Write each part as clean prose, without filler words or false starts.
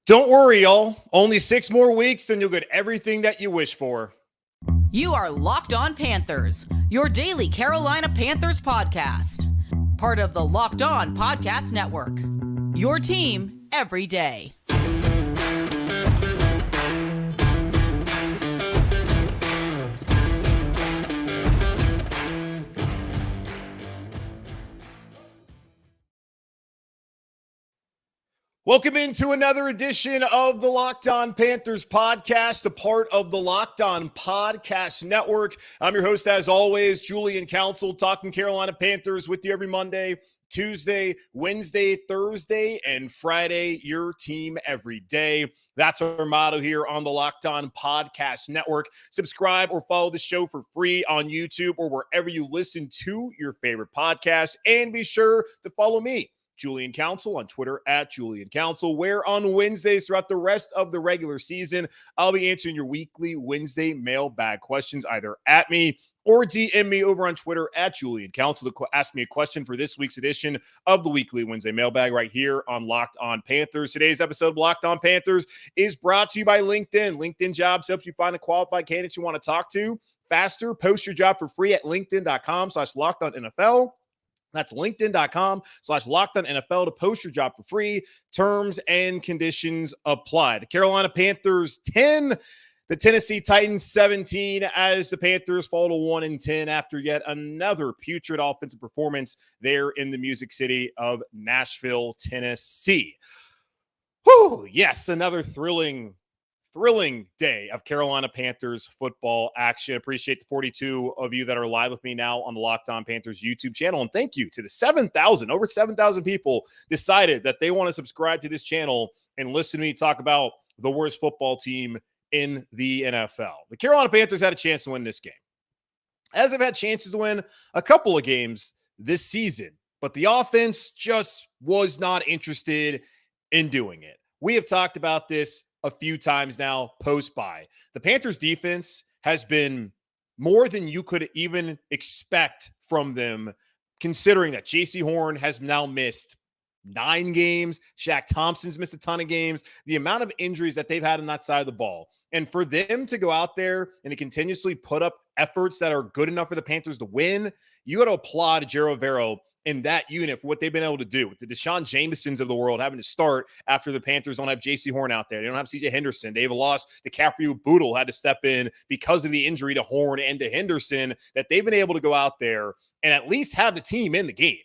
Don't worry, y'all. Only 6 more weeks and you'll get everything that you wish for. You are Locked On Panthers, your daily Carolina Panthers podcast. Part of the Locked On Podcast Network. Your team every day. Welcome into another edition of the Locked On Panthers podcast, a part of the Locked On Podcast Network. I'm your host, as always, Julian Council, talking Carolina Panthers with you every Monday, Tuesday, Wednesday, Thursday, and Friday. Your team every day. That's our motto here on the Locked On Podcast Network. Subscribe or follow the show for free on YouTube or wherever you listen to your favorite podcasts. And be sure to follow me, Julian Council, on Twitter at Julian Council, where on Wednesdays throughout the rest of the regular season, I'll be answering your weekly Wednesday mailbag questions either at me or DM me over on Twitter at Julian Council to ask me a question for this week's edition of the weekly Wednesday mailbag right here on Locked On Panthers. Today's episode of Locked On Panthers is brought to you by LinkedIn. LinkedIn Jobs helps you find the qualified candidates you want to talk to faster. Post your job for free at linkedin.com/LockedOnNFL. That's linkedin.com/LockedOnNFL to post your job for free. Terms and conditions apply. The Carolina Panthers 10, the Tennessee Titans 17, as the Panthers fall to 1-10 after yet another putrid offensive performance there in the Music City of Nashville, Tennessee. Whew, yes, another thrilling day of Carolina Panthers football action. Appreciate the 42 of you that are live with me now on the Locked On Panthers YouTube channel. And thank you to the over 7,000 people decided that they want to subscribe to this channel and listen to me talk about the worst football team in the NFL. The Carolina Panthers had a chance to win this game, as they've had chances to win a couple of games this season, but the offense just was not interested in doing it. We have talked about this a few times now post-bye. The Panthers defense has been more than you could even expect from them, considering that J.C. Horn has now missed 9 games. Shaq Thompson's missed a ton of games. The amount of injuries that they've had on that side of the ball. And for them to go out there and to continuously put up efforts that are good enough for the Panthers to win, you got to applaud Ejiro Evero in that unit for what they've been able to do with the Deshaun Jamesons of the world having to start after the Panthers don't have J.C. Horn out there. They don't have C.J. Henderson. They've lost DiCaprio Boodle, had to step in because of the injury to Horn and to Henderson, that they've been able to go out there and at least have the team in the game.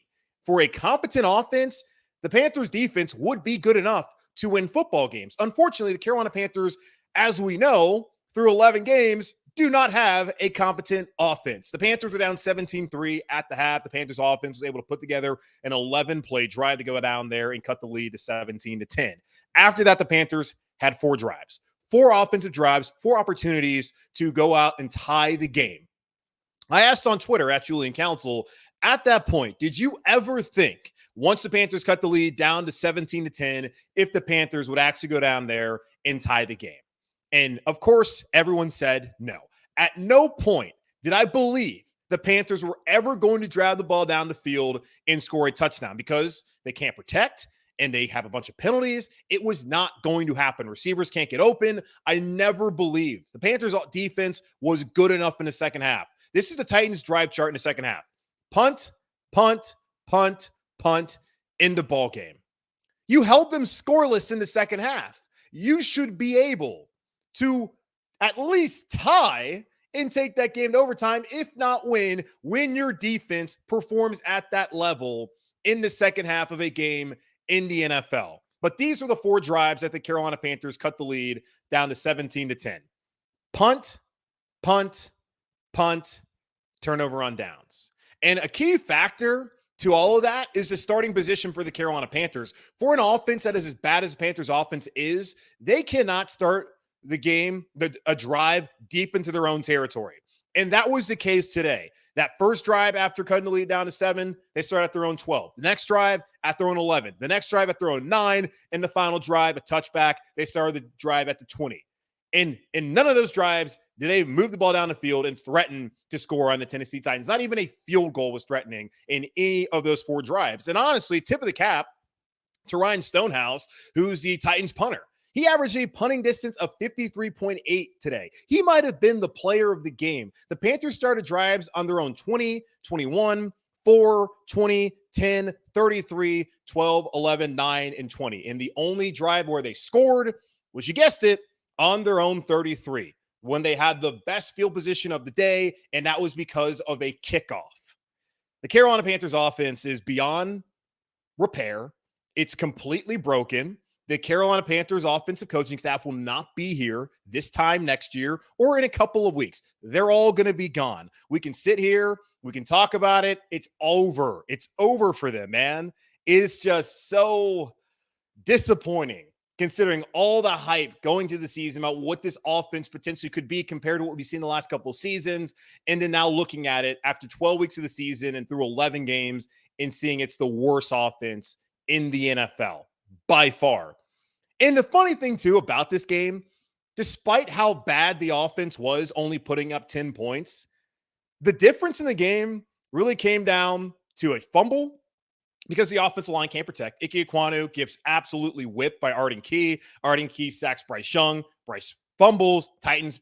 For a competent offense, the Panthers defense would be good enough to win football games. Unfortunately, the Carolina Panthers, as we know, through 11 games, do not have a competent offense. The Panthers were down 17-3 at the half. The Panthers offense was able to put together an 11-play drive to go down there and cut the lead to 17-10. After that, the Panthers had 4 drives, 4 offensive drives, 4 opportunities to go out and tie the game. I asked on Twitter at Julian Council, at that point, did you ever think, once the Panthers cut the lead down to 17-10, if the Panthers would actually go down there and tie the game? And of course, everyone said no. At no point did I believe the Panthers were ever going to drive the ball down the field and score a touchdown, because they can't protect and they have a bunch of penalties. It was not going to happen. Receivers can't get open. I never believed the Panthers defense was good enough in the second half. This is the Titans drive chart in the second half. Punt, punt, punt, punt, into ball game. You held them scoreless in the second half. You should be able to at least tie and take that game to overtime, if not win, when your defense performs at that level in the second half of a game in the NFL. But these are the 4 drives that the Carolina Panthers cut the lead down to 17-10. Punt, punt, punt, turnover on downs. And a key factor to all of that is the starting position for the Carolina Panthers. For an offense that is as bad as the Panthers offense is, they cannot start the game, a drive deep into their own territory. And that was the case today. That first drive after cutting the lead down to 7, they start at their own 12. The next drive at their own 11. The next drive at their own 9. And the final drive, a touchback, they started the drive at the 20. And in none of those drives did they move the ball down the field and threaten to score on the Tennessee Titans. Not even a field goal was threatening in any of those 4 drives. And honestly, tip of the cap to Ryan Stonehouse, who's the Titans punter. He averaged a punting distance of 53.8 today. He might have been the player of the game. The Panthers started drives on their own 20, 21, 4, 20, 10, 33, 12, 11, 9, and 20. And the only drive where they scored was, you guessed it, on their own 33, when they had the best field position of the day, and that was because of a kickoff. The Carolina Panthers offense is beyond repair. It's completely broken. The Carolina Panthers offensive coaching staff will not be here this time next year or in a couple of weeks. They're all going to be gone. We can sit here. We can talk about it. It's over. It's over for them, man. It's just so disappointing considering all the hype going to the season about what this offense potentially could be compared to what we've seen the last couple of seasons. And then now looking at it after 12 weeks of the season and through 11 games and seeing it's the worst offense in the NFL by far. And the funny thing too about this game, despite how bad the offense was only putting up 10 points, the difference in the game really came down to a fumble because the offensive line can't protect. Ike Ekwonu gets absolutely whipped by Arden Key. Arden Key sacks Bryce Young. Bryce fumbles. Titans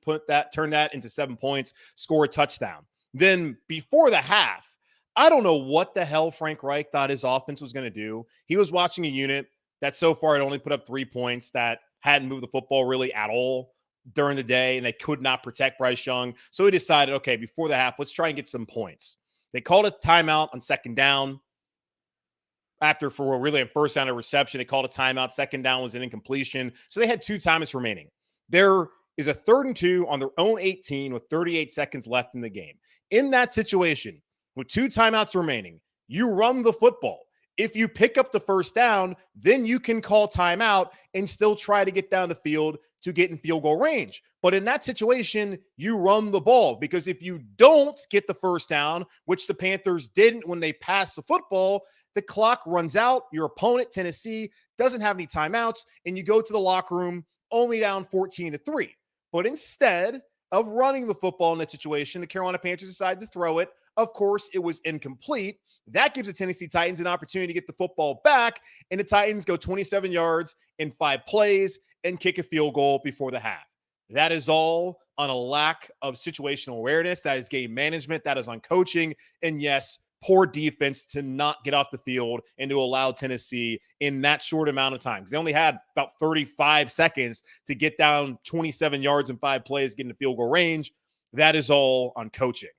turn that into 7 points, score a touchdown. Then before the half, I don't know what the hell Frank Reich thought his offense was going to do. He was watching a unit that so far had only put up 3 points, that hadn't moved the football really at all during the day, and they could not protect Bryce Young. So he decided, okay, before the half, let's try and get some points. They called a timeout on second down. After, for really a first down of reception, they called a timeout. Second down was an incompletion. So they had 2 timeouts remaining. There is a 3rd and 2 on their own 18 with 38 seconds left in the game. In that situation, with 2 timeouts remaining, you run the football. If you pick up the first down, then you can call timeout and still try to get down the field to get in field goal range. But in that situation, you run the ball, because if you don't get the first down, which the Panthers didn't when they passed the football, the clock runs out. Your opponent, Tennessee, doesn't have any timeouts, and you go to the locker room only down 14-3. But instead of running the football in that situation, the Carolina Panthers decided to throw it. Of course, it was incomplete. That gives the Tennessee Titans an opportunity to get the football back, and the Titans go 27 yards in 5 plays and kick a field goal before the half. That is all on a lack of situational awareness. That is game management. That is on coaching. And yes, poor defense to not get off the field and to allow Tennessee in that short amount of time, because they only had about 35 seconds to get down 27 yards in 5 plays, get into field goal range. That is all on coaching.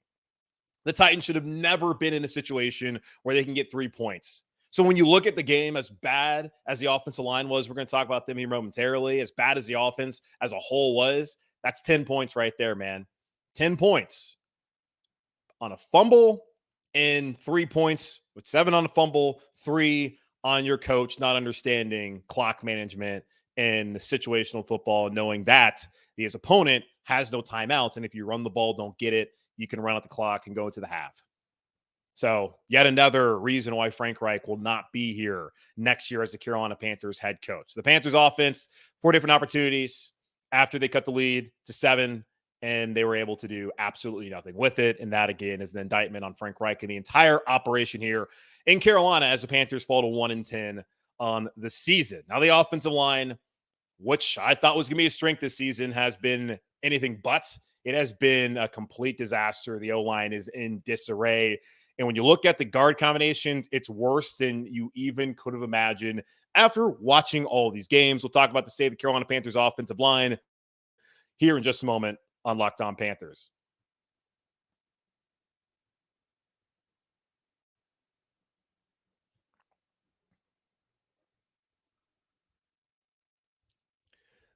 The Titans should have never been in a situation where they can get 3 points. So when you look at the game, as bad as the offensive line was, we're going to talk about them here momentarily, as bad as the offense as a whole was, that's 10 points right there, man. 10 points on a fumble and 3 points with 7 on the fumble, 3 on your coach not understanding clock management and the situational football, knowing that his opponent has no timeouts. And if you run the ball, don't get it, you can run out the clock and go into the half. So yet another reason why Frank Reich will not be here next year as the Carolina Panthers head coach. The Panthers offense, 4 different opportunities after they cut the lead to 7, and they were able to do absolutely nothing with it. And that, again, is an indictment on Frank Reich and the entire operation here in Carolina as the Panthers fall to 1-10 on the season. Now, the offensive line, which I thought was going to be a strength this season, has been anything but. It has been a complete disaster. The O-line is in disarray. And when you look at the guard combinations, it's worse than you even could have imagined after watching all these games. We'll talk about the state of the Carolina Panthers offensive line here in just a moment on Locked On Panthers.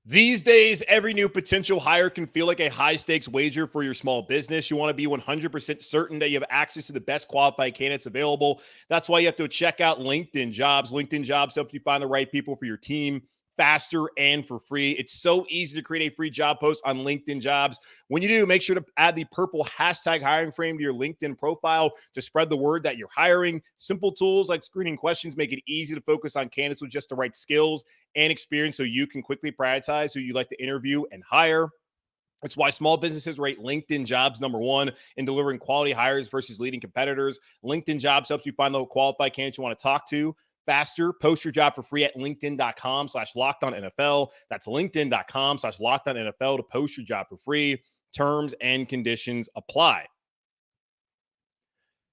These days, every new potential hire can feel like a high-stakes wager for your small business. You want to be 100% certain that you have access to the best qualified candidates available. That's why you have to check out LinkedIn Jobs. LinkedIn Jobs helps you find the right people for your team faster and for free. It's so easy to create a free job post on LinkedIn Jobs. When you do, make sure to add the purple hashtag hiring frame to your LinkedIn profile to spread the word that you're hiring. Simple tools like screening questions make it easy to focus on candidates with just the right skills and experience so you can quickly prioritize who you'd like to interview and hire. That's why small businesses rate LinkedIn Jobs #1 in delivering quality hires versus leading competitors. LinkedIn Jobs helps you find the qualified candidates you want to talk to faster. Post your job for free at linkedin.com/lockedonnfl. That's linkedin.com/lockedonnfl to post your job for free. Terms and conditions apply.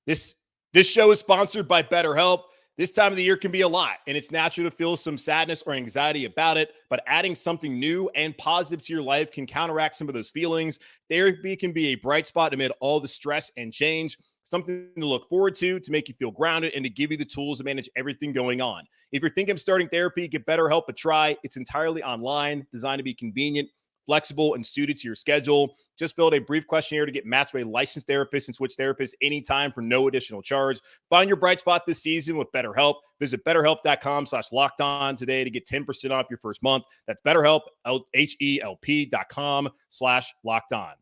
This show is sponsored by BetterHelp. This time of the year can be a lot, and it's natural to feel some sadness or anxiety about it, but adding something new and positive to your life can counteract some of those feelings. Therapy can be a bright spot amid all the stress and change, something to look forward to make you feel grounded and to give you the tools to manage everything going on. If you're thinking of starting therapy, give BetterHelp a try. It's entirely online, designed to be convenient, flexible, and suited to your schedule. Just fill out a brief questionnaire to get matched with a licensed therapist and switch therapists anytime for no additional charge. Find your bright spot this season with BetterHelp. Visit BetterHelp.com/lockedon today to get 10% off your first month. That's BetterHelp, HELP.com/lockedon.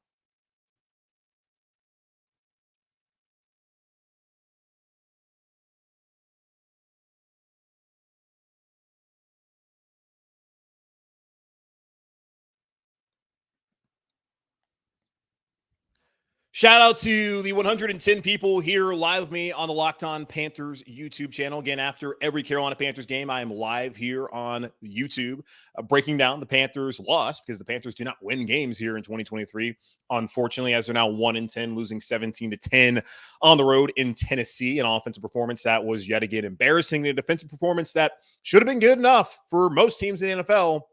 Shout out to the 110 people here live with me on the Locked On Panthers YouTube channel. Again, after every Carolina Panthers game, I am live here on YouTube breaking down the Panthers' loss because the Panthers do not win games here in 2023. Unfortunately, as they're now 1-10, losing 17-10 on the road in Tennessee. An offensive performance that was yet again embarrassing. A defensive performance that should have been good enough for most teams in the NFL.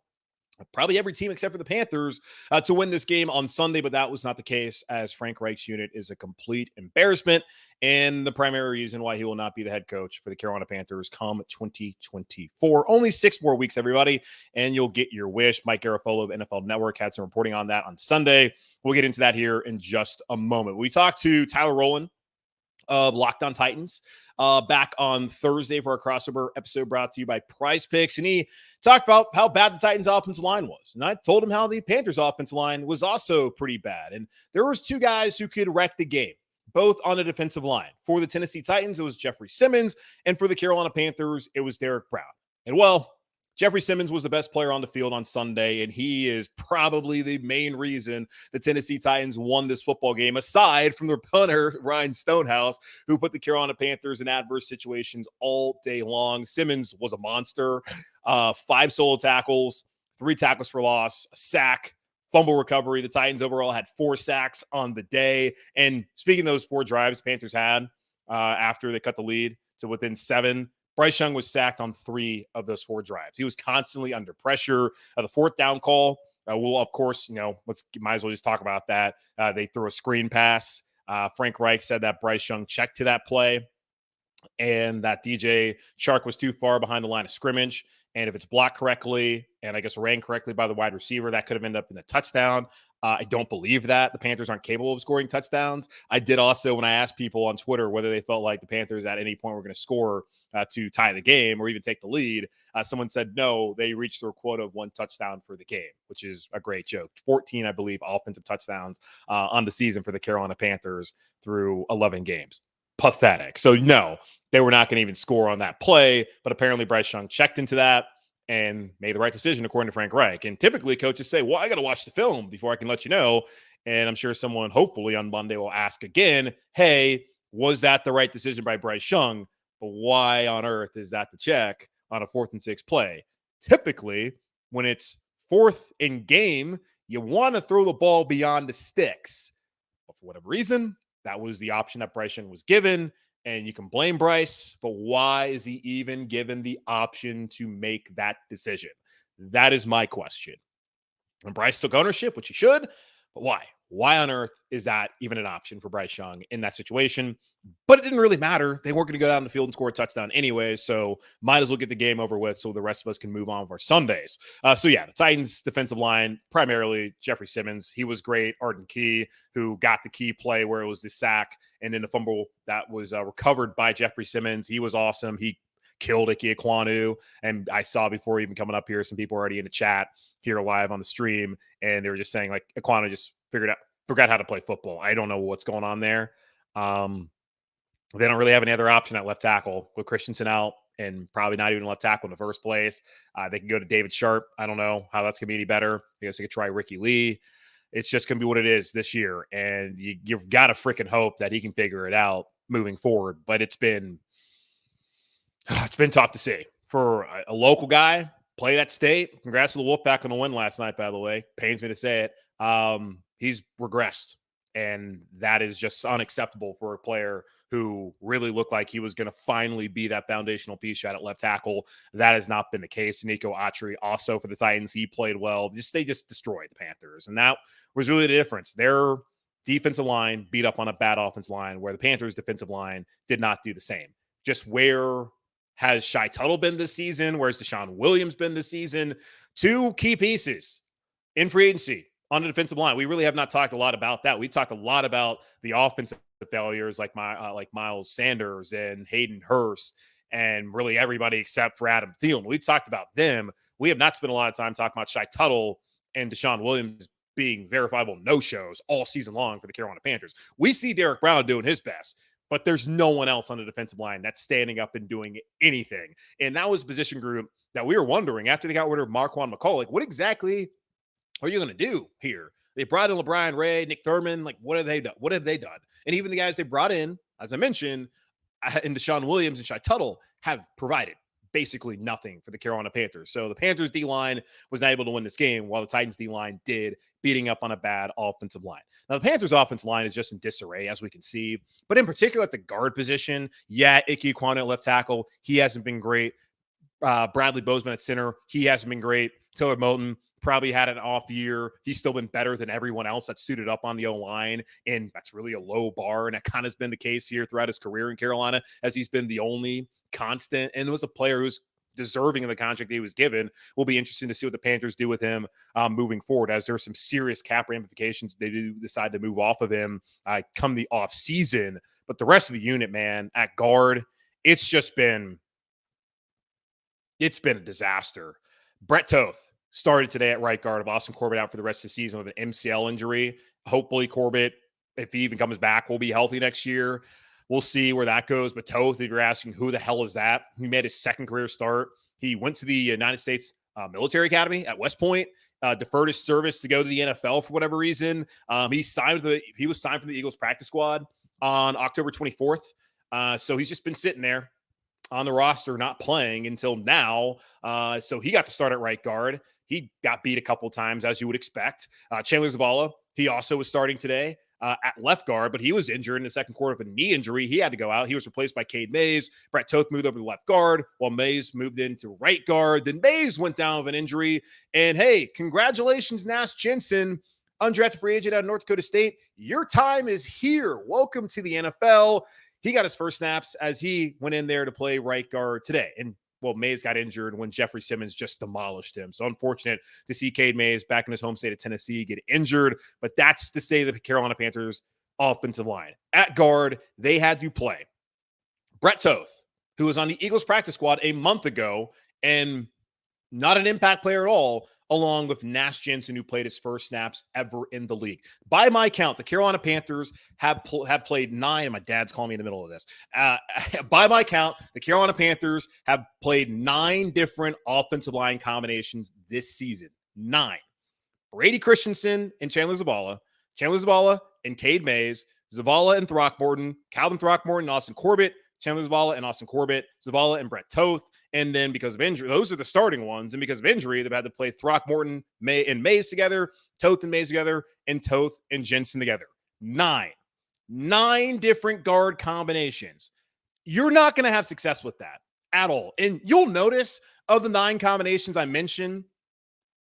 Probably every team except for the Panthers to win this game on Sunday, but that was not the case as Frank Reich's unit is a complete embarrassment and the primary reason why he will not be the head coach for the Carolina Panthers come 2024. Only 6 more weeks, everybody, and you'll get your wish. Mike Garafolo of NFL Network had some reporting on that on Sunday. We'll get into that here in just a moment. We talked to Tyler Rowland of Locked On Titans back on Thursday for our crossover episode brought to you by Prize Picks, and he talked about how bad the Titans offensive line was, and I told him how the Panthers offensive line was also pretty bad, and there was 2 guys who could wreck the game, both on the defensive line. For the Tennessee Titans, it was Jeffrey Simmons, and for the Carolina Panthers, it was Derek Brown. And well, Jeffrey Simmons was the best player on the field on Sunday, and he is probably the main reason the Tennessee Titans won this football game, aside from their punter, Ryan Stonehouse, who put the Carolina Panthers in adverse situations all day long. Simmons was a monster. 5 solo tackles, 3 tackles for loss, a sack, fumble recovery. The Titans overall had 4 sacks on the day. And speaking of those 4 drives Panthers had after they cut the lead to within 7, Bryce Young was sacked on 3 of those 4 drives. He was constantly under pressure. The 4th down call, we'll, of course, might as well just talk about that. They threw a screen pass. Frank Reich said that Bryce Young checked to that play and that DJ Chark was too far behind the line of scrimmage. And if it's blocked correctly and I guess ran correctly by the wide receiver, that could have ended up in a touchdown. I don't believe that. The Panthers aren't capable of scoring touchdowns. I did also, when I asked people on Twitter whether they felt like the Panthers at any point were going to score to tie the game or even take the lead, someone said no, they reached their quota of 1 touchdown for the game, which is a great joke. 14, I believe, offensive touchdowns on the season for the Carolina Panthers through 11 games. Pathetic. So no, they were not going to even score on that play, but apparently Bryce Young checked into that and made the right decision according to Frank Reich. And typically coaches say, well, I got to watch the film before I can let you know. And I'm sure someone hopefully on Monday will ask again, hey, was that the right decision by Bryce Young? But why on earth is that the check on a 4th and 6 play? Typically, when it's 4th in game, you want to throw the ball beyond the sticks. But for whatever reason, that was the option that Bryce Young was given. And you can blame Bryce, but why is he even given the option to make that decision? That is my question. And Bryce took ownership, which he should, but why? Why on earth is that even an option for Bryce Young in that situation? But it didn't really matter. They weren't going to go down the field and score a touchdown anyway, so might as well get the game over with so the rest of us can move on with our Sundays. The Titans defensive line, primarily Jeffrey Simmons. He was great. Arden Key, who got the key play where it was the sack and then the fumble that was recovered by Jeffrey Simmons. He was awesome. He killed Ike Ekwonu. And I saw before even coming up here, some people already in the chat here live on the stream, and they were just saying like Ekwonu just forgot how to play football. I don't know what's going on there. They don't really have any other option at left tackle with Christensen out and probably not even left tackle in the first place. They can go to David Sharp. I don't know how that's going to be any better. I guess they could try Ricky Lee. It's just going to be what it is this year. And you've got to freaking hope that he can figure it out moving forward. But it's been It's been tough to see for a local guy, played at state. Congrats to the Wolfpack on the win last night, by the way. Pains me to say it. He's regressed, and that is just unacceptable for a player who really looked like he was going to finally be that foundational piece shot at left tackle. That has not been the case. Nico Autry also for the Titans, he played well. They just destroyed the Panthers, and that was really the difference. Their defensive line beat up on a bad offensive line, where the Panthers' defensive line did not do the same. Just where has Shai Tuttle been this season? Where's Deshaun Williams been this season? Two key pieces in free agency on the defensive line. We really have not talked a lot about that. We talked a lot about the offensive failures like Miles Sanders and Hayden Hurst and really everybody except for Adam Thielen. We've talked about them. We have not spent a lot of time talking about Shai Tuttle and Deshaun Williams being verifiable no-shows all season long for the Carolina Panthers. We see Derek Brown doing his best, but there's no one else on the defensive line that's standing up and doing anything. And that was a position group that we were wondering after they got rid of Marquand McCall, like, what exactly are you going to do here? They brought in LeBron Ray, Nick Thurman. Like, what have they done? What have they done? And even the guys they brought in, as I mentioned, and Deshaun Williams and Shai Tuttle have provided basically nothing for the Carolina Panthers. So the Panthers D-line was not able to win this game, while the Titans D-line did, beating up on a bad offensive line. Now, the Panthers offensive line is just in disarray, as we can see. But in particular at the guard position, Ike Ekwonu at left tackle, he hasn't been great. Bradley Bozeman at center, he hasn't been great. Taylor Moton probably had an off year. He's still been better than everyone else that's suited up on the O-line, and that's really a low bar, and that kind of has been the case here throughout his career in Carolina, as he's been the only constant, and was a player who's deserving of the contract he was given. Will be interesting to see what the Panthers do with him moving forward, as there's some serious cap ramifications. They do decide to move off of him come the off season, but the rest of the unit, man, at guard, it's been a disaster. Brett Toth started today at right guard, of Austin Corbett out for the rest of the season with an MCL injury. Hopefully Corbett, if he even comes back, will be healthy next year. We'll see where that goes. But Toth, if you're asking who the hell is that, he made his second career start. He went to the United States Military Academy at West Point, deferred his service to go to the NFL for whatever reason. He was signed for the Eagles practice squad on October 24th. So he's just been sitting there on the roster, not playing until now. So he got to start at right guard. He got beat a couple of times, as you would expect. Chandler Zavala, he also was starting today at left guard, but he was injured in the second quarter of a knee injury. He had to go out. He was replaced by Cade Mays. Brett Toth moved over to left guard, while Mays moved into right guard. Then Mays went down with an injury. And hey, congratulations, Nash Jensen, undrafted free agent out of North Dakota State. Your time is here. Welcome to the NFL. He got his first snaps as he went in there to play right guard today. And well, Mays got injured when Jeffrey Simmons just demolished him. So unfortunate to see Cade Mays back in his home state of Tennessee get injured. But that's to say that the Carolina Panthers offensive line. At guard, they had to play Brett Toth, who was on the Eagles practice squad a month ago and not an impact player at all, along with Nash Jensen, who played his first snaps ever in the league. By my count, the Carolina Panthers have played 9. My dad's calling me in the middle of this. By my count, the Carolina Panthers have played 9 different offensive line combinations this season. 9. Brady Christensen and Chandler Zavala and Cade Mays, Zavala and Throckmorton, Calvin Throckmorton and Austin Corbett, Chandler Zavala and Austin Corbett, Zavala and Brett Toth. And then because of injury, those are the starting ones. And because of injury, they've had to play Throckmorton and Mays together, Toth and Mays together, and Toth and Jensen together. 9 different guard combinations. You're not going to have success with that at all. And you'll notice of the 9 combinations I mentioned,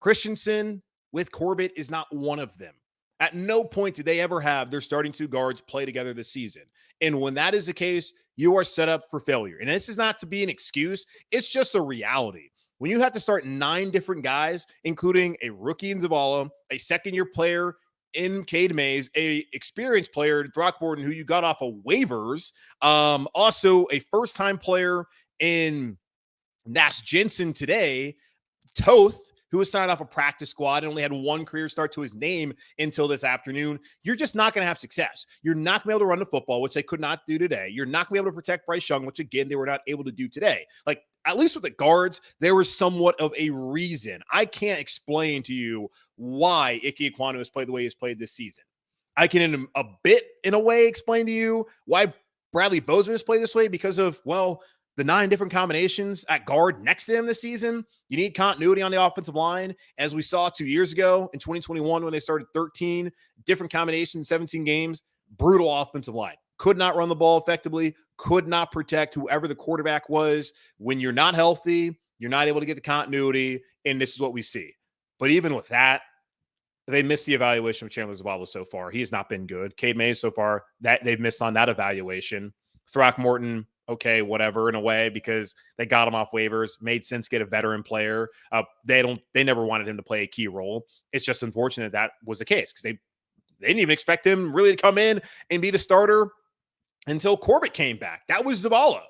Christensen with Corbett is not one of them. At no point did they ever have their starting 2 guards play together this season. And when that is the case, you are set up for failure. And this is not to be an excuse. It's just a reality. When you have to start 9 different guys, including a rookie in Zavala, a second-year player in Cade Mays, a experienced player in Throckmorton who you got off of waivers, also a first-time player in Nash Jensen today, Toth, who was signed off a practice squad and only had 1 career start to his name until this afternoon, you're just not going to have success. You're not going to be able to run the football, which they could not do today. You're not going to be able to protect Bryce Young, which, again, they were not able to do today. Like, at least with the guards, there was somewhat of a reason. I can't explain to you why Ike Ekwonu has played the way he's played this season. I can, in a way, explain to you why Bradley Bozeman has played this way because of, well, the 9 different combinations at guard next to him this season. You need continuity on the offensive line, as we saw 2 years ago in 2021 when they started 13 different combinations, 17 games. Brutal offensive line. Could not run the ball effectively, could not protect whoever the quarterback was. When you're not healthy, you're not able to get the continuity, and this is what we see. But even with that, they missed the evaluation of Chandler Zavala so far. He has not been good. Cade Mays so far, that they've missed on that evaluation. Throckmorton, okay, whatever in a way, because they got him off waivers. Made sense to get a veteran player. They never wanted him to play a key role. It's just unfortunate that was the case because they didn't even expect him really to come in and be the starter until Corbett came back. That was Zavala.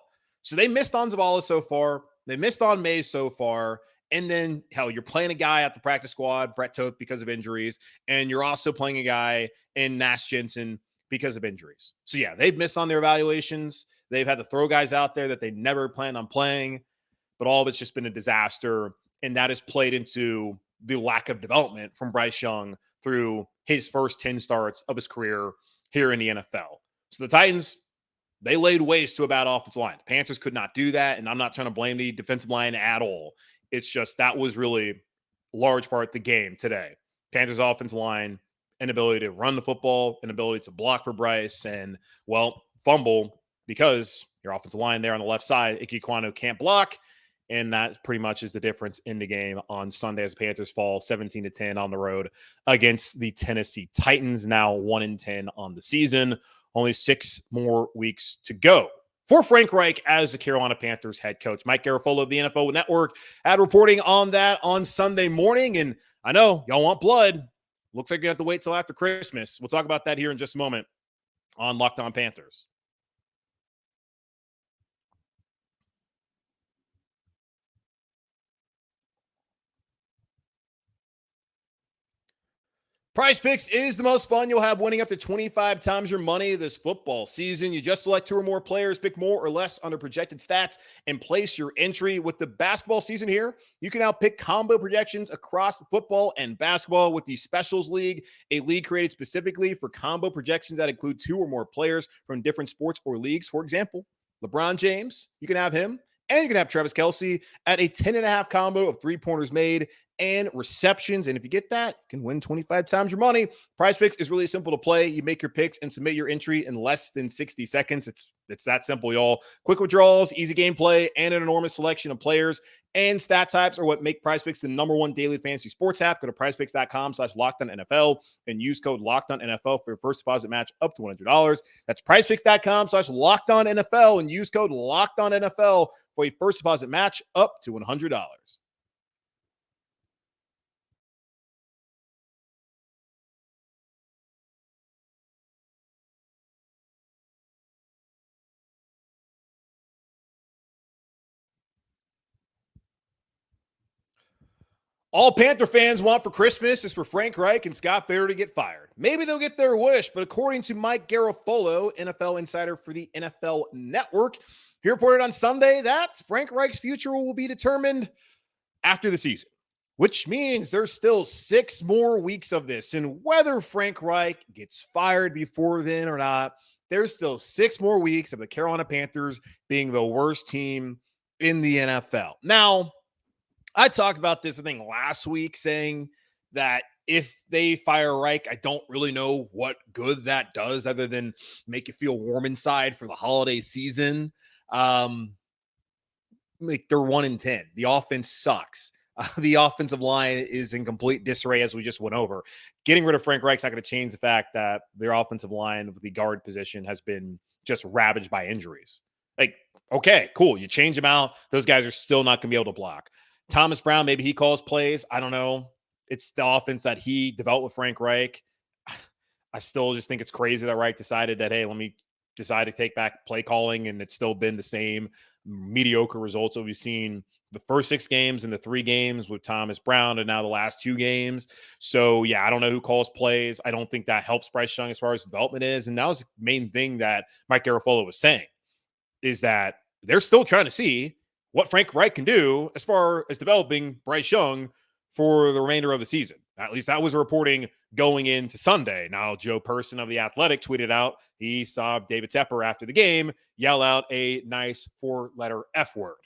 So they missed on Zavala so far. They missed on Mays so far. And then, hell, you're playing a guy at the practice squad, Brett Toth, because of injuries. And you're also playing a guy in Nash Jensen because of injuries. So, yeah, they've missed on their evaluations. They've had to throw guys out there that they never planned on playing. But all of it's just been a disaster. And that has played into the lack of development from Bryce Young through his first 10 starts of his career here in the NFL. So the Titans, they laid waste to a bad offensive line. The Panthers could not do that, and I'm not trying to blame the defensive line at all. It's just that was really large part the game today. Panthers offensive line, inability to run the football, inability to block for Bryce, and, well, fumble because your offensive line there on the left side, Ike Ekwonu can't block, and that pretty much is the difference in the game on Sunday as the Panthers fall 17-10 on the road against the Tennessee Titans, now 1-10 on the season. Only 6 more weeks to go for Frank Reich as the Carolina Panthers head coach. Mike Garafolo of the NFL Network had reporting on that on Sunday morning. And I know y'all want blood. Looks like you have to wait till after Christmas. We'll talk about that here in just a moment on Locked On Panthers. Prize Picks is the most fun you'll have, winning up to 25 times your money this football season. You just select 2 or more players, pick more or less under projected stats, and place your entry. With the basketball season here, you can now pick combo projections across football and basketball with the Specials League, a league created specifically for combo projections that include 2 or more players from different sports or leagues. For example, LeBron James, you can have him, and you can have Travis Kelce at a 10.5 combo of 3-pointers made and receptions. And if you get that, you can win 25 times your money. Prize Picks is really simple to play. You make your picks and submit your entry in less than 60 seconds. It's that simple, y'all. Quick withdrawals, easy gameplay, and an enormous selection of players and stat types are what make Prize Picks the #1 daily fantasy sports app. Go to prizepicks.com/LockedOnNFL and use code LockedOnNFL for your first deposit match up to $100. That's prizepicks.com/LockedOnNFL and use code LockedOnNFL for a first deposit match up to $100. All Panther fans want for Christmas is for Frank Reich and Scott Farrell to get fired. Maybe they'll get their wish, but according to Mike Garafolo, NFL insider for the NFL Network, he reported on Sunday that Frank Reich's future will be determined after the season, which means there's still 6 more weeks of this. And whether Frank Reich gets fired before then or not, there's still 6 more weeks of the Carolina Panthers being the worst team in the NFL. Now, I talked about this, I think, last week, saying that if they fire Reich, I don't really know what good that does other than make you feel warm inside for the holiday season. Like they're 1-10. The offense sucks. The offensive line is in complete disarray, as we just went over. Getting rid of Frank Reich's not going to change the fact that their offensive line with the guard position has been just ravaged by injuries. Like, okay, cool. You change them out. Those guys are still not going to be able to block. Thomas Brown, maybe he calls plays. I don't know. It's the offense that he developed with Frank Reich. I still just think it's crazy that Reich decided that, hey, let me decide to take back play calling, and it's still been the same mediocre results that we've seen the first 6 games and the 3 games with Thomas Brown and now the last 2 games. So, yeah, I don't know who calls plays. I don't think that helps Bryce Young as far as development is. And that was the main thing that Mike Garafolo was saying, is that they're still trying to see what Frank Reich can do as far as developing Bryce Young for the remainder of the season. At least that was reporting going into Sunday. Now, Joe Person of The Athletic tweeted out he saw David Tepper after the game yell out a nice 4-letter F word.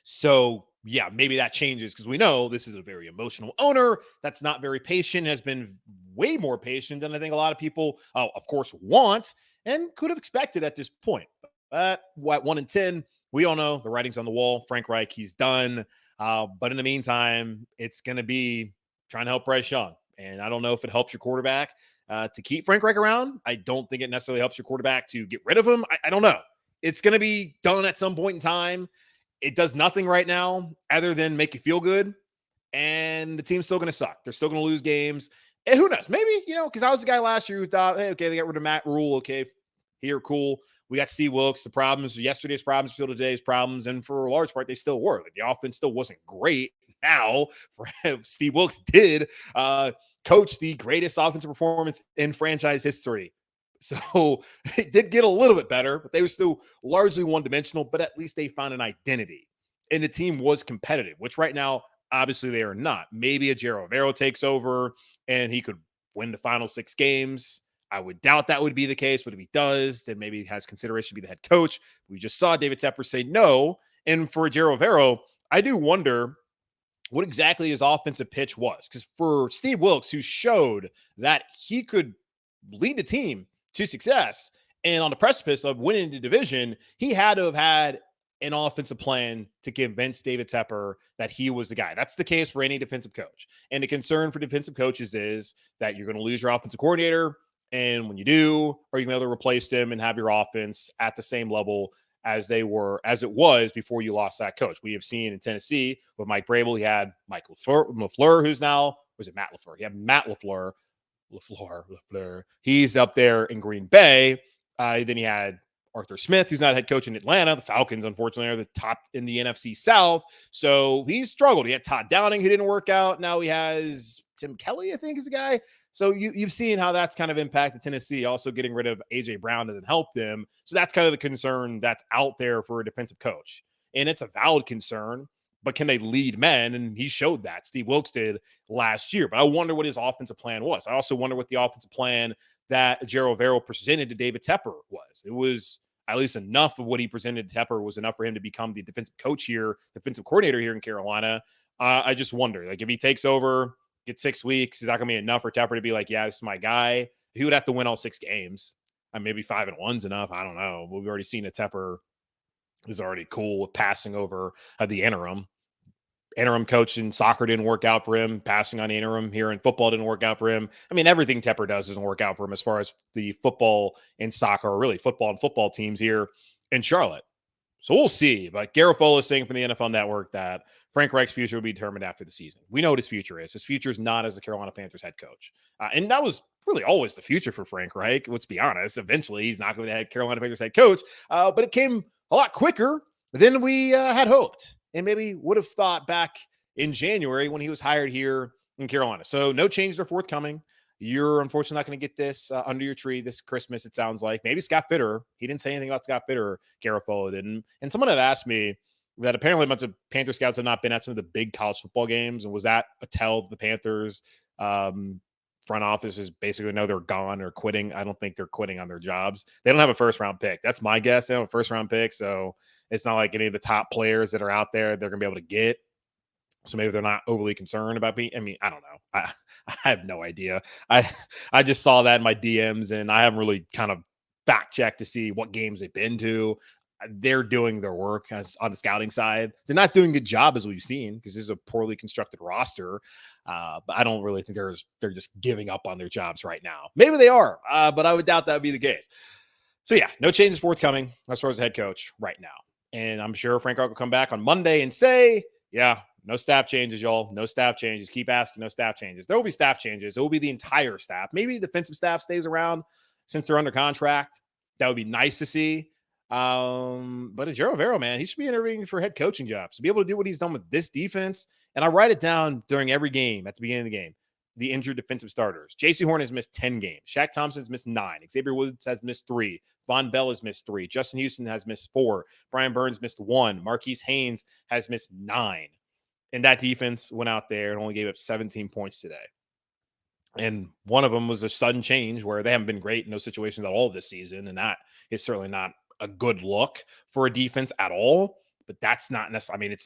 So, yeah, maybe that changes because we know this is a very emotional owner that's not very patient, has been way more patient than I think a lot of people, of course, want and could have expected at this point. But what 1-10, we all know the writing's on the wall. Frank Reich, he's done. But in the meantime, it's going to be trying to help Bryce Young. And I don't know if it helps your quarterback to keep Frank Reich around. I don't think it necessarily helps your quarterback to get rid of him. I don't know. It's going to be done at some point in time. It does nothing right now other than make you feel good. And the team's still going to suck. They're still going to lose games. And who knows? Maybe, because I was the guy last year who thought, hey, okay, they got rid of Matt Rule. Okay, here, cool. We got Steve Wilkes. The problems, yesterday's problems, still today's problems. And for a large part, they still were. Like, the offense still wasn't great. Now, Steve Wilkes did coach the greatest offensive performance in franchise history. So it did get a little bit better, but they were still largely one-dimensional, but at least they found an identity. And the team was competitive, which right now, obviously, they are not. Maybe Ejiro Evero takes over and he could win the final 6 games. I would doubt that would be the case, but if he does, then maybe he has consideration to be the head coach. We just saw David Tepper say no. And for Ejiro Evero, I do wonder what exactly his offensive pitch was. Because for Steve Wilkes, who showed that he could lead the team to success and on the precipice of winning the division, he had to have had an offensive plan to convince David Tepper that he was the guy. That's the case for any defensive coach. And the concern for defensive coaches is that you're going to lose your offensive coordinator. And when you do, are you going to be able to replace them and have your offense at the same level as it was before you lost that coach? We have seen in Tennessee with Mike Vrabel, he had Mike LaFleur, who's now, was it Matt LaFleur? He had Matt LaFleur. He's up there in Green Bay. Then he had Arthur Smith, who's not head coach in Atlanta. The Falcons, unfortunately, are the top in the NFC South. So he's struggled. He had Todd Downing, who didn't work out. Now he has Tim Kelly, I think is the guy. So you've seen how that's kind of impacted Tennessee. Also getting rid of A.J. Brown doesn't help them. So that's kind of the concern that's out there for a defensive coach. And it's a valid concern. But can they lead men? And he showed that. Steve Wilkes did last year. But I wonder what his offensive plan was. I also wonder what the offensive plan that Ejiro Evero presented to David Tepper was. It was at least enough of what he presented to Tepper was enough for him to become the defensive coach here, defensive coordinator here in Carolina. I just wonder, like, if he takes over, gets 6 weeks, is that going to be enough for Tepper to be like, yeah, this is my guy? He would have to win all 6 games. Maybe 5-1's enough. I don't know. We've already seen that Tepper is already cool with passing over the interim. Interim coach in soccer didn't work out for him. Passing on the interim here in football didn't work out for him. I mean, everything Tepper does doesn't work out for him as far as the football and soccer, or really football and football teams here in Charlotte. So we'll see. But Garafolo is saying from the NFL Network that Frank Reich's future will be determined after the season. We know what his future is. His future is not as the Carolina Panthers head coach. And that was really always the future for Frank Reich. Let's be honest. Eventually, he's not going to be the Carolina Panthers head coach. But it came a lot quicker than we had hoped. And maybe would have thought back in January when he was hired here in Carolina. So no changes are forthcoming. You're unfortunately not going to get this under your tree this Christmas, it sounds like. Maybe Scott Fitter. He didn't say anything about Scott Fitter. Garafolo didn't. And someone had asked me that apparently a bunch of Panther scouts have not been at some of the big college football games. And was that a tell that the Panthers front office is basically know they're gone or quitting? I don't think they're quitting on their jobs. They don't have a first-round pick. That's my guess. They don't have a first-round pick. So it's not like any of the top players that are out there they're going to be able to get. So maybe they're not overly concerned about me. I mean, I don't know. I have no idea. I just saw that in my DMs, and I haven't really kind of fact-checked to see what games they've been to. They're doing their work as on the scouting side. They're not doing a good job, as we've seen, because this is a poorly constructed roster. But I don't really think they're just giving up on their jobs right now. Maybe they are, but I would doubt that would be the case. So yeah, no changes forthcoming as far as the head coach right now. And I'm sure Frank Reich will come back on Monday and say, yeah, no staff changes, y'all. No staff changes. Keep asking, no staff changes. There will be staff changes. It will be the entire staff. Maybe the defensive staff stays around since they're under contract. That would be nice to see. But Ejiro Evero, man, he should be interviewing for head coaching jobs to be able to do what he's done with this defense. And I write it down during every game at the beginning of the game. The injured defensive starters. J.C. Horn has missed 10 games. Shaq Thompson's missed 9. Xavier Woods has missed 3. Von Bell has missed 3. Justin Houston has missed 4. Brian Burns missed 1. Marquise Haynes has missed 9. And that defense went out there and only gave up 17 points today. And one of them was a sudden change where they haven't been great in those situations at all this season. And that is certainly not a good look for a defense at all. But that's not necessarily, I mean,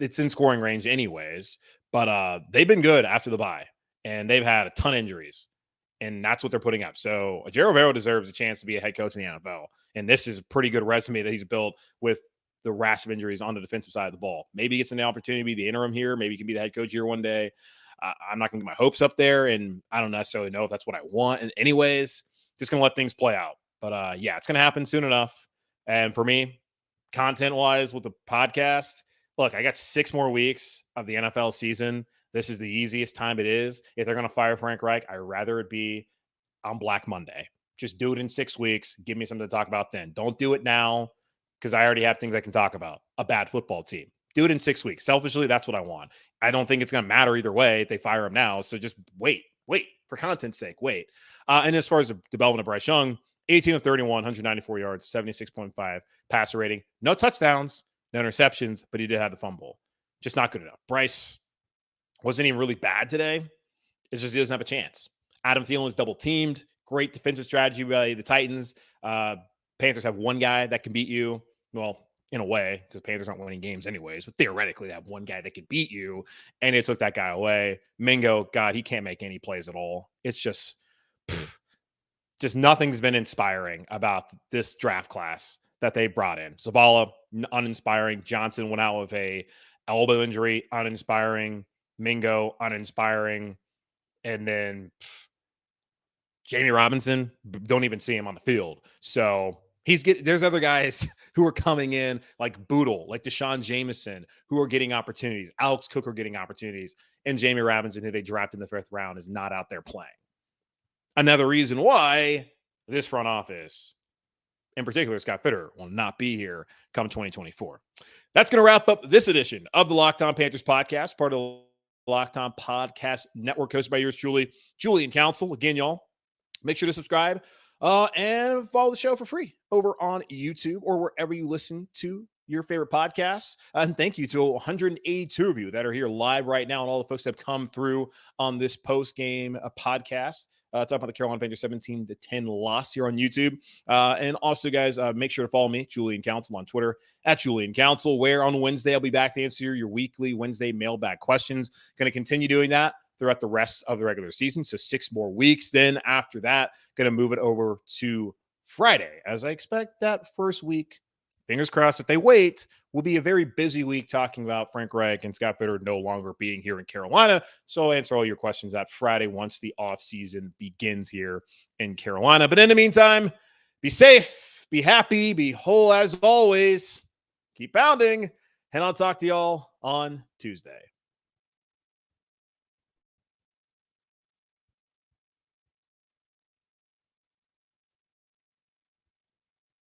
it's in scoring range anyways. But they've been good after the bye. And they've had a ton of injuries. And that's what they're putting up. So Ejiro Evero deserves a chance to be a head coach in the NFL. And this is a pretty good resume that he's built with the rash of injuries on the defensive side of the ball. Maybe he gets an opportunity to be the interim here. Maybe he can be the head coach here one day. I'm not going to get my hopes up there, and I don't necessarily know if that's what I want. And anyways, just going to let things play out. But yeah, it's going to happen soon enough. And for me, content-wise with the podcast, look, I got 6 more weeks of the NFL season. This is the easiest time it is. If they're going to fire Frank Reich, I'd rather it be on Black Monday. Just do it in 6 weeks. Give me something to talk about then. Don't do it now because I already have things I can talk about. A bad football team. Do it in 6 weeks. Selfishly, that's what I want. I don't think it's going to matter either way if they fire him now. So just wait for content's sake. Wait. And as far as the development of Bryce Young, 18 of 31, 194 yards, 76.5 passer rating. No touchdowns, no interceptions, but he did have the fumble. Just not good enough. Bryce wasn't even really bad today. It's just he doesn't have a chance. Adam Thielen was double teamed. Great defensive strategy by the Titans. Panthers have one guy that can beat you. Well, in a way, because Panthers aren't winning games anyways, but theoretically they have one guy that could beat you, and it took that guy away. Mingo, God, he can't make any plays at all. It's just nothing's been inspiring about this draft class that they brought in. Zavala, uninspiring. Johnson went out with a elbow injury, uninspiring. Mingo, uninspiring. And then Jamie Robinson, don't even see him on the field. So there's other guys who are coming in like Boodle, like Deshaun Jameson, who are getting opportunities. Alex Cook are getting opportunities. And Jamie Robinson, who they drafted in the 5th round, is not out there playing. Another reason why this front office, in particular Scott Fitter, will not be here come 2024. That's going to wrap up this edition of the Locked On Panthers podcast, part of the Locked On Podcast Network, hosted by yours truly, Julian Council. Again, y'all, make sure to subscribe and follow the show for free over on YouTube or wherever you listen to your favorite podcasts. And thank you to 182 of you that are here live right now and all the folks that have come through on this post-game podcast. Talking about the Carolina Panthers 17-10 loss here on YouTube. And also, guys, make sure to follow me, Julian Council, on Twitter, at Julian Council, where on Wednesday I'll be back to answer your weekly Wednesday mailbag questions. Going to continue doing that throughout the rest of the regular season. So 6 more weeks. Then after that, going to move it over to Friday, as I expect that first week, fingers crossed, if they wait, will be a very busy week talking about Frank Reich and Scott Fitter no longer being here in Carolina. So I'll answer all your questions that Friday once the offseason begins here in Carolina. But in the meantime, be safe, be happy, be whole as always. Keep pounding, and I'll talk to y'all on Tuesday.